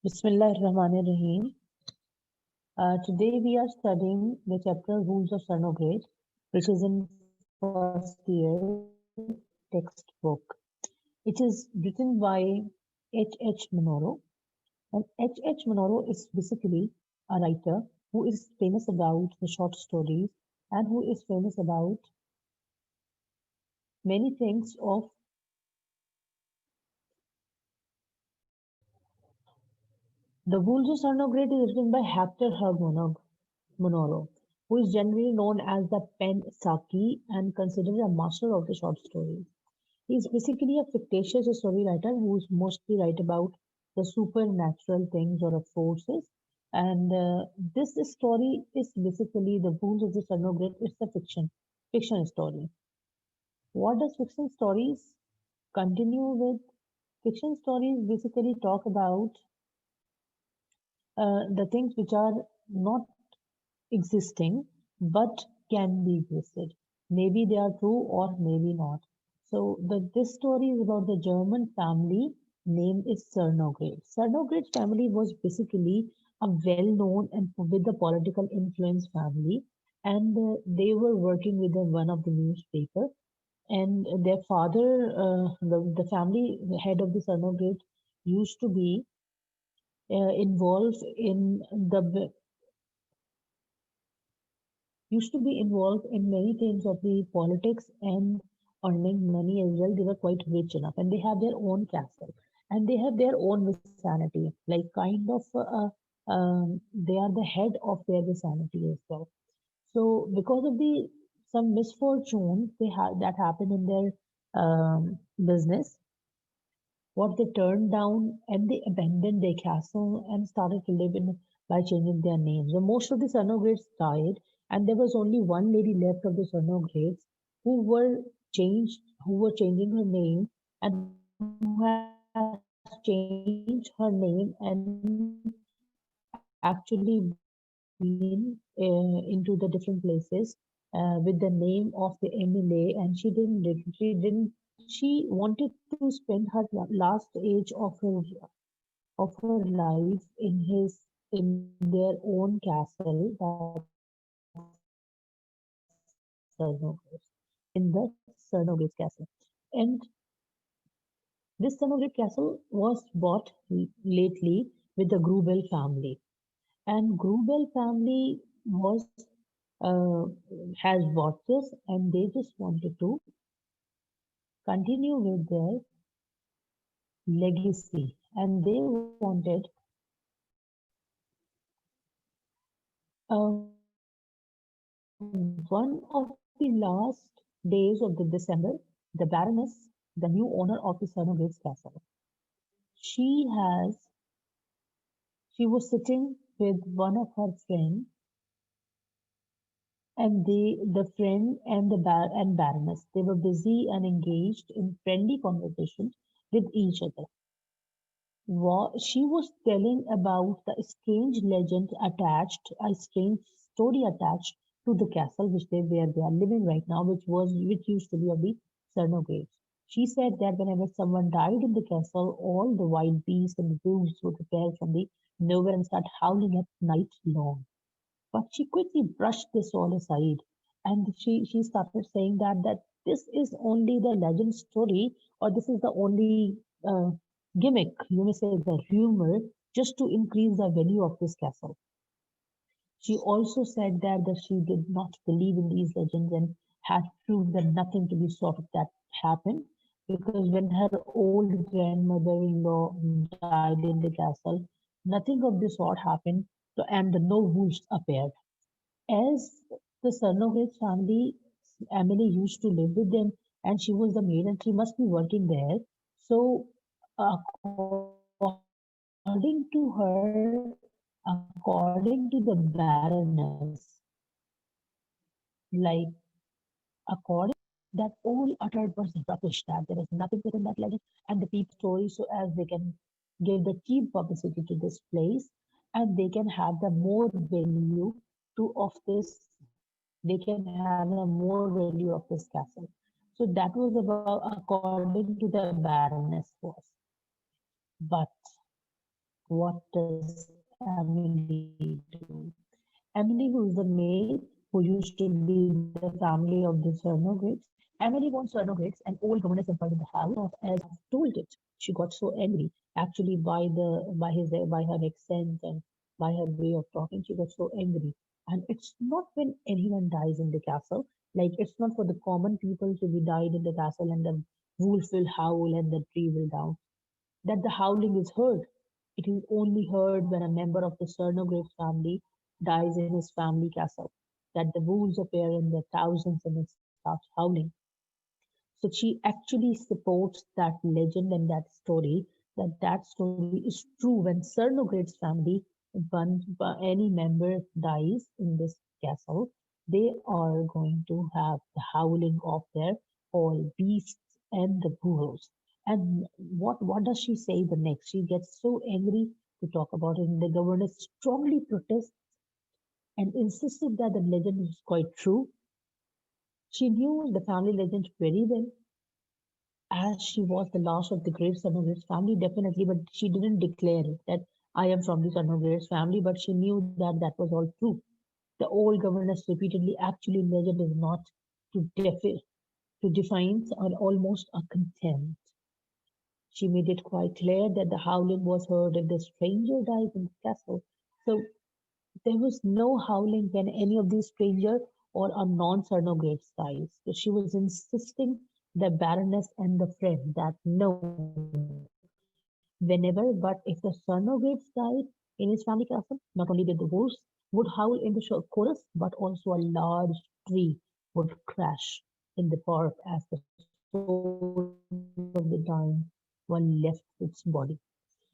Bismillahirrahmanirrahim. Today we are studying the chapter Rules of Cernogate, which is in first year textbook. It is written by H. H. Monoro. And H. H. Monoro is basically a writer who is famous about the short stories and who is famous about many things of the Rules of Cernogate is written by Hector Monoro, who is generally known as the Pen Saki and considered a master of the short stories. He is basically a fictitious story writer who's mostly write about the supernatural things or forces. And this story is basically the Rules of the Cernogate. It's a fiction story. What does fiction stories continue with? Fiction stories basically talk about the things which are not existing but can be existed. Maybe they are true or maybe not. So this story is about the German family name is Cernogratz. Cernogratz family was basically a well-known and with the political influence family, and they were working with one of the newspaper. And their father, the family head of the Cernogratz, used to be involved in the used to be involved in many things of the politics and earning money as well. They were quite rich enough, and they have their own castle and they have their own vicinity, like kind of they are the head of their vicinity as well. So because of the some misfortune they had that happened in their business, what they turned down and they abandoned their castle and started to live in by changing their names. So most of the Cernogratz died, and there was only one lady left of the Cernogratz who were changing her name, and who has changed her name and actually been into the different places with the name of the MLA, and she wanted to spend her last age of her life in their own castle, that's Cernogratz, in the Cernogratz castle. And this Cernogratz castle was bought lately with the Grubel family. And Grubel family uh, has bought this, and they just wanted to continue with their legacy, and they wanted one of the last days of the December, the Baroness, the new owner of the Cernogratz castle, she has she was sitting with one of her friends, and the friend and and Baroness, they were busy and engaged in friendly conversation with each other. She was telling about the strange legend attached, a strange story attached to the castle where they are living right now, which used to be of the Cernogratz. She said that whenever someone died in the castle, all the wild beasts and the wolves would appear from the nowhere and start howling at night long. But she quickly brushed this all aside, and she started saying that this is only the legend story, or this is the only gimmick, you may say the rumor, just to increase the value of this castle. She also said that she did not believe in these legends and had proved that nothing to be sort of that happened, because when her old grandmother-in-law died in the castle, nothing of this sort happened, and no wolves appeared. As the son of his family, Emily used to live with them, and she was the maid, and she must be working there. So, according to her, according to the Baroness, like according that all uttered was rubbish, that there is nothing within that legend, and the people story so as they can give the cheap publicity to this place, and they can have the more value to of this they can have a more value of this castle. So that was about according to the Baroness was. But what happened? What does Emily do? Emily, who is the maid who used to be in the family of the Cernogrids, Emily wants Cernogrids, an old governess employed in the house, as told it. She got so angry, actually, by her accent and by her way of talking. She got so angry, and it's not when anyone dies in the castle. Like it's not for the common people to be died in the castle and the wolf will howl and the tree will down that the howling is heard. It is only heard when a member of the Cernogratz family dies in his family castle, that the wolves appear in their thousands and it starts howling. So she actually supports that legend and that story, that story is true. When Cernogratz family, any member dies in this castle, they are going to have the howling of their all beasts and the burrows. And what does she say the next? She gets so angry to talk about it, and the governess strongly protests and insisted that the legend is quite true. She knew the family legend very well, as she was the last of the great Sarnogrates family, definitely, but she didn't declare it that I am from the Sarnogrates family, but she knew that that was all true. The old governess repeatedly, actually, legend is not to to define or almost a contempt. She made it quite clear that the howling was heard if the stranger dies in the castle. So there was no howling when any of these stranger or a non-Cernogratz dies. So she was insisting the Baroness and the friend that no, whenever, but if the Cernogratz died in his family castle, not only did the wolves would howl in the chorus, but also a large tree would crash in the park as the soul of the dying one left its body.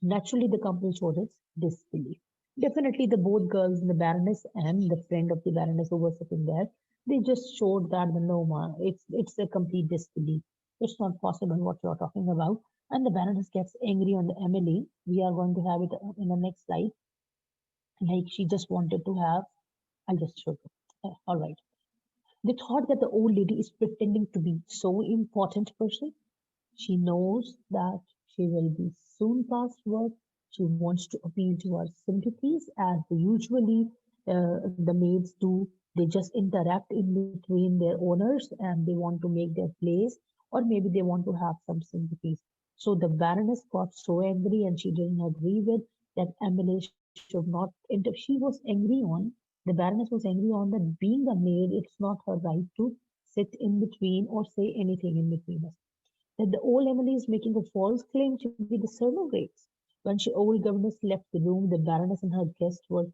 Naturally, the company showed its disbelief. Definitely, the both girls, the Baroness and the friend of the Baroness who was sitting there, they just showed that the no, ma, it's a complete disbelief. It's not possible what you're talking about. And the Baroness gets angry on the Emily. We are going to have it in the next slide. Like she just wanted to have. I'll just show you. All right. They thought that the old lady is pretending to be so important person. She knows that she will be soon past work. She wants to appeal to our sympathies as usually the maids do. They just interact in between their owners and they want to make their place, or maybe they want to have some sympathies. So the Baroness got so angry and she didn't agree with that Emily should not enter. She was angry on, the Baroness was angry on that being a maid, it's not her right to sit in between or say anything in between us that the old Emily is making a false claim to be the Cernogratz. When she old governess left the room, the Baroness and her guests were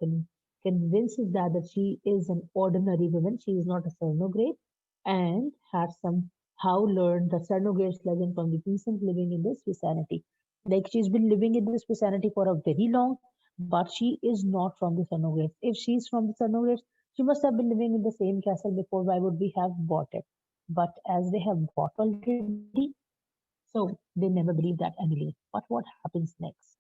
convinced that she is an ordinary woman. She is not a Cernogratz and had somehow learned the Cernogratz legend from the peasant living in this vicinity. Like she's been living in this vicinity for a very long, but she is not from the Cernogratz. If she's from the Cernogratz, she must have been living in the same castle before. Why would we have bought it? But as they have bought already, so they never believed that Emily. But what happens next?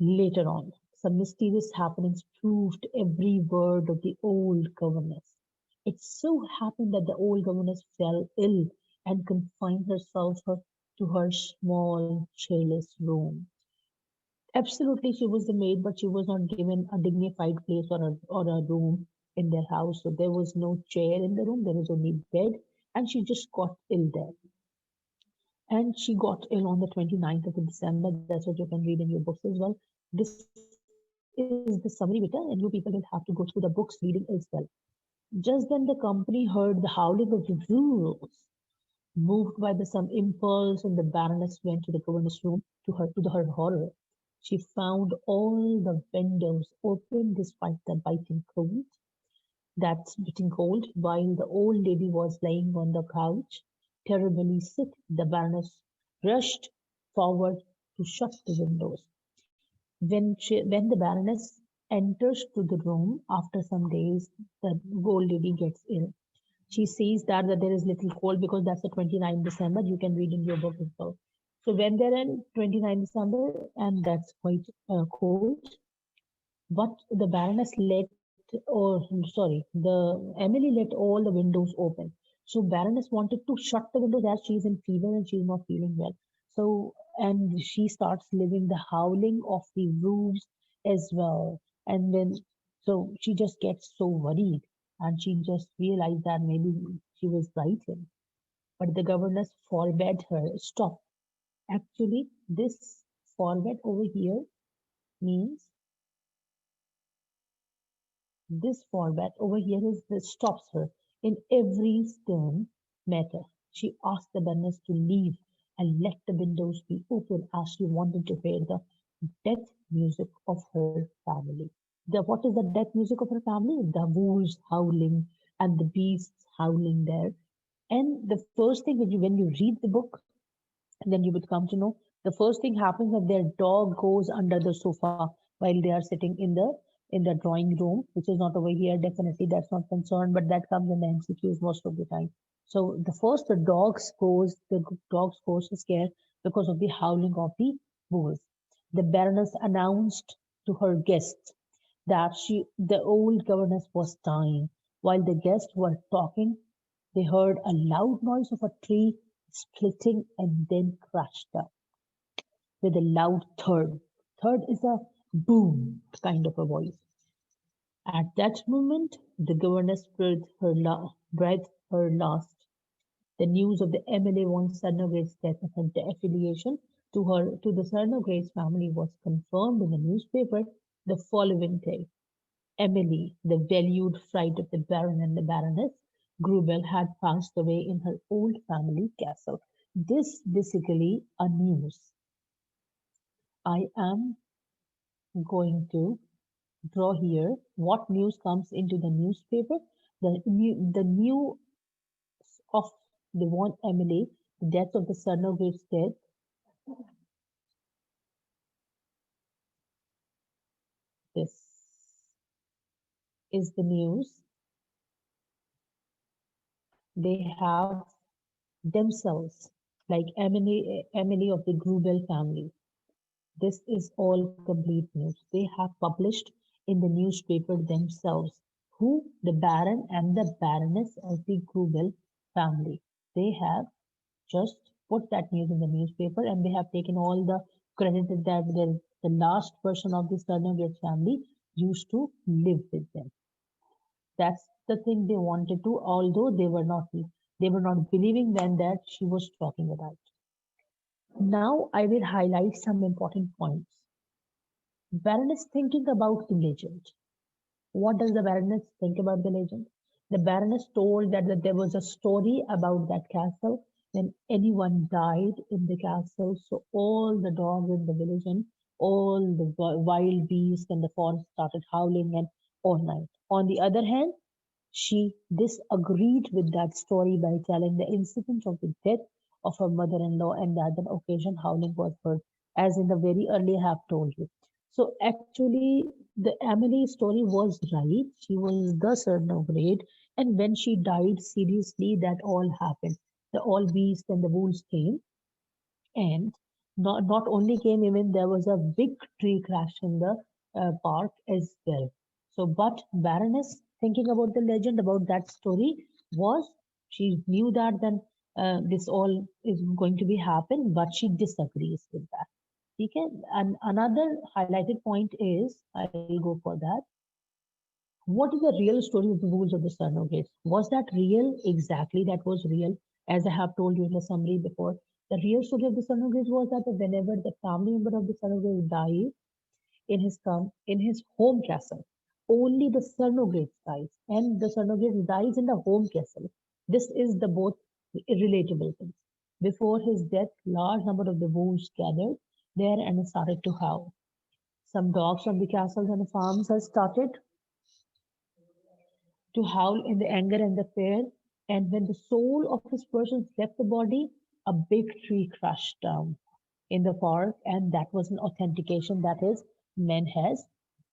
Later on, some mysterious happenings proved every word of the old governess. It so happened that the old governess fell ill and confined herself to her small, cheerless room. Absolutely, she was the maid, but she was not given a dignified place or a room in their house. So there was no chair in the room, there was only bed, and she just got ill there. And she got ill on the 29th of December. That's what you can read in your books as well. This is the summary beta, and you people will have to go through the books reading as well. Just then the company heard the howling of the wolves. Moved by the some impulse, and the Baroness went to the governess room to her horror. She found all the windows open despite the biting cold. That's biting cold, while the old lady was lying on the couch, terribly sick. The Baroness rushed forward to shut the windows. When the Baroness enters to the room after some days, the old lady gets ill. She says that there is little cold because that's the 29th December. You can read in your book as well. So when they're in 29th December, and that's quite cold, but the Baroness let, or sorry, the Emily let all the windows open. So Baroness wanted to shut the windows as she's in fever and she's not feeling well. So and she starts living the howling of the wolves as well. And then, so she just gets so worried and she just realized that maybe she was writing. But the governess forbade her. Stop. Actually, this forbade over here means this format over here is that stops her in every stern matter. She asked the Baroness to leave and let the windows be open as she wanted to hear the death music of her family. What is the death music of her family? The wolves howling and the beasts howling there. And the first thing when you read the book, then you would come to know the first thing happens that their dog goes under the sofa while they are sitting in the drawing room, which is not over here. Definitely, that's not concerned, but that comes in the MCQs most of the time. So the dogs goes scared because of the howling of the wolves. The Baroness announced to her guests that the old governess was dying. While the guests were talking, they heard a loud noise of a tree splitting and then crashed down with a loud thud. Thud is a boom kind of a voice. At that moment, the governess breathed her last. The news of the Emily von Cernograt's death and the affiliation to the Cernograt's family was confirmed in the newspaper the following day. Emily, the valued fright of the Baron and the Baroness Grubel, had passed away in her old family castle. This basically a news. I am going to draw here what news comes into the newspaper. The news of the one Emily, the death of the Cernograt's death. This is the news they have themselves, like Emily of the Grubel family. This is all complete news. They have published in the newspaper themselves who the Baron and the Baroness of the Grubel family. They have just put that news in the newspaper and they have taken all the credit that the last person of the Sternogate family used to live with them. That's the thing they wanted to, although they were not believing then that she was talking about. Now I will highlight some important points. Baroness thinking about the legend. What does the Baroness think about the legend? The Baroness told that there was a story about that castle when anyone died in the castle, so all the dogs in the village and all the wild beasts and the forest started howling and all night. On the other hand, she disagreed with that story by telling the incident of the death of her mother-in-law and that an occasion howling was heard, as in the very early I have told you. So actually, the Emily story was right. She was the son of great, and when she died seriously, that all happened. The all beasts and the wolves came, and not only came, even there was a big tree crash in the park as well. So, but Baroness, thinking about the legend about that story, was she knew that then this all is going to be happen, but she disagrees with that. Okay, and another highlighted point is I'll go for that. What is the real story of the Wolves of the Cernogate? Was that real? Exactly, that was real. As I have told you in the summary before, the real story of the Cernogate was that whenever the family member of the Cernogate dies in his home castle, only the Cernogate dies, and the Cernogate dies in the home castle. This is the both relatable things. Before his death, large number of the wolves gathered there and started to howl. Some dogs from the castles and the farms had started to howl in the anger and the fear. And when the soul of his person left the body, a big tree crashed down in the park, and that was an authentication that his man has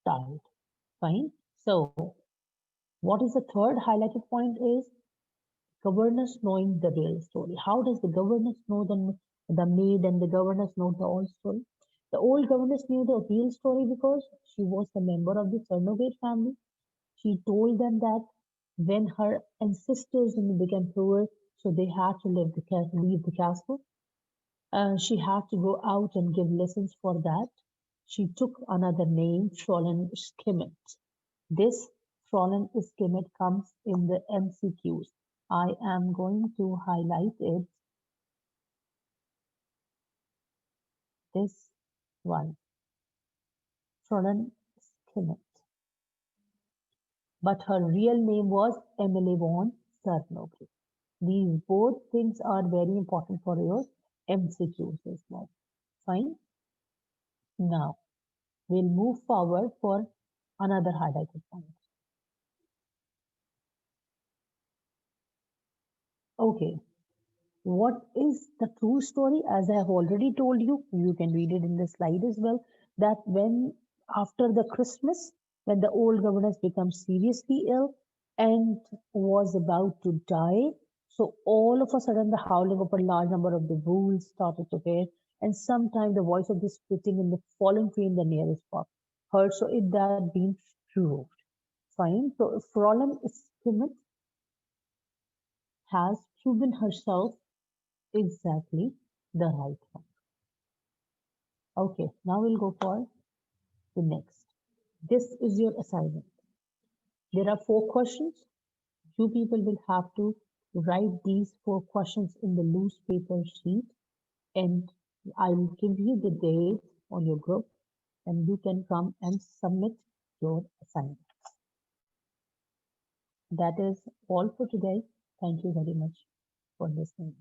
died. Fine. So, what is the third highlighted point is governess knowing the real story. How does the governess know the maid and the governess know the old story? The old governess knew the real story because she was a member of the Cernogate family. She told them that when her ancestors became poor, so they had to leave the castle. She had to go out and give lessons for that. She took another name, Fräulein Skimmet. This Fräulein Skimmet comes in the MCQs. I am going to highlight it, this one, Fräulein Skimmet. But her real name was Emily von Cernoglu. These both things are very important for your MCQs as well. Fine. Now we'll move forward for another highlighted point. Okay, what is the true story? As I have already told you, you can read it in the slide as well, that when after the Christmas, when the old governess becomes seriously ill and was about to die, so all of a sudden the howling of a large number of the wolves started to hear, and sometime the voice of the splitting in the fallen tree in the nearest park heard. So it that been proved. Fine. So Fräulein Skimmett has proven herself exactly the right one. Okay, now we'll go for the next. This is your assignment. There are 4 questions. You people will have to write these 4 questions in the loose paper sheet, and I will give you the date on your group, and you can come and submit your assignment. That is all for today. Thank you very much for listening.